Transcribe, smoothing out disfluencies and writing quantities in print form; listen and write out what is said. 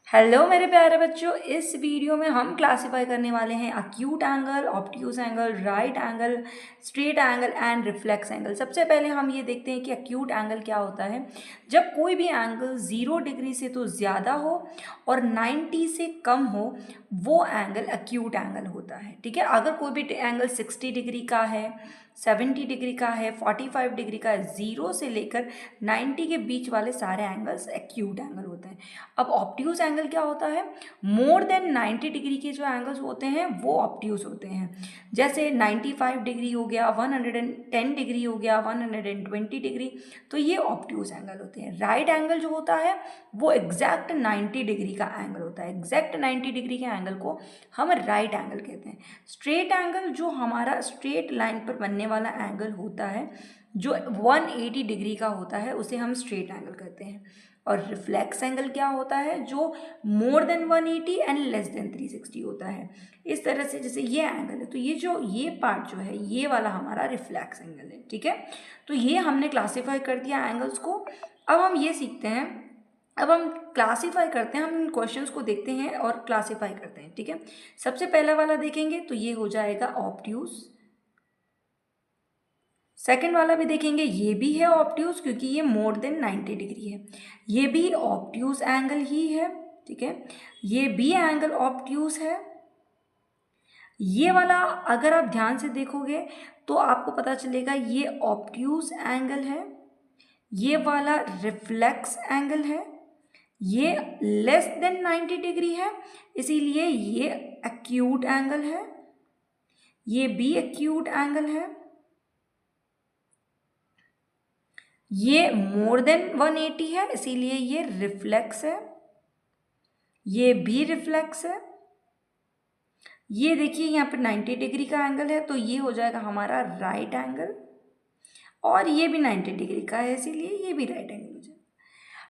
Hello मेरे प्यारे बच्चों, इस वीडियो में हम क्लासिफाई करने वाले हैं acute angle, obtuse angle, right angle, straight angle and reflex angle. सबसे पहले हम ये देखते हैं कि अक्यूट एंगल क्या होता है। जब कोई भी एंगल 0 डिग्री से तो ज़्यादा हो और 90 से कम हो, वो एंगल अक्यूट एंगल होता है। ठीक है, अगर कोई भी एंगल 60 डिग्री का है, 70 डिग्री का है, 45 डिग्री का है, 0 से लेकर 90 के बीच वाले सारे एंगल्स एक्यूट एंगल होते हैं। अब ऑब्ट्यूज एंगल क्या होता है? मोर देन 90 डिग्री के जो एंगल्स होते हैं वो ऑब्ट्यूज होते हैं। जैसे 95 डिग्री हो गया, 110 डिग्री हो गया, 120 डिग्री, तो ये ऑब्ट्यूज एंगल होते हैं। राइट एंगल जो होता है वो एग्जैक्ट 90 डिग्री का एंगल होता है। एग्जैक्ट 90 डिग्री के एंगल को हम राइट एंगल कहते हैं। स्ट्रेट एंगल जो हमारा स्ट्रेट लाइन पर बनने वाला एंगल होता है, जो 180 डिग्री का होता है, उसे हम स्ट्रेट एंगल कहते हैं। और रिफ्लेक्स एंगल क्या होता है? जो more than 180 and less than 360 होता है। इस तरह से जैसे ये एंगल है, तो ये पार्ट जो है, ये वाला हमारा रिफ्लेक्स एंगल है। ठीक है, तो ये हमने क्लासीफाई कर दिया एंगल्स को। अब हम ये सीखते हैं, अब हम क्लासीफाई करते हैं, हम इन क्वेश्चंस को देखते हैं और क्लासीफाई करते हैं। ठीक है, सबसे पहला वाला देखेंगे तो ये हो जाएगा ऑब्ट्यूज। सेकंड वाला भी देखेंगे, ये भी है ऑब्ट्यूज क्योंकि ये मोर देन 90 डिग्री है, ये भी ऑब्ट्यूज एंगल ही है। ठीक है, ये भी एंगल ऑब्ट्यूज है। ये वाला अगर आप ध्यान से देखोगे तो आपको पता चलेगा ये ऑब्ट्यूज एंगल है, ये वाला रिफ्लेक्स एंगल है, ये लेस देन 90 डिग्री है, इसीलिए ये एक्यूट एंगल है, ये भी एक्यूट एंगल है, ये मोर देन 180 है, इसीलिए ये रिफ्लेक्स है, ये भी रिफ्लेक्स है। ये देखिए यहाँ पे 90 डिग्री का एंगल है, तो ये हो जाएगा हमारा राइट एंगल, और ये भी 90 डिग्री का है, इसीलिए ये भी राइट एंगल हो जाएगा।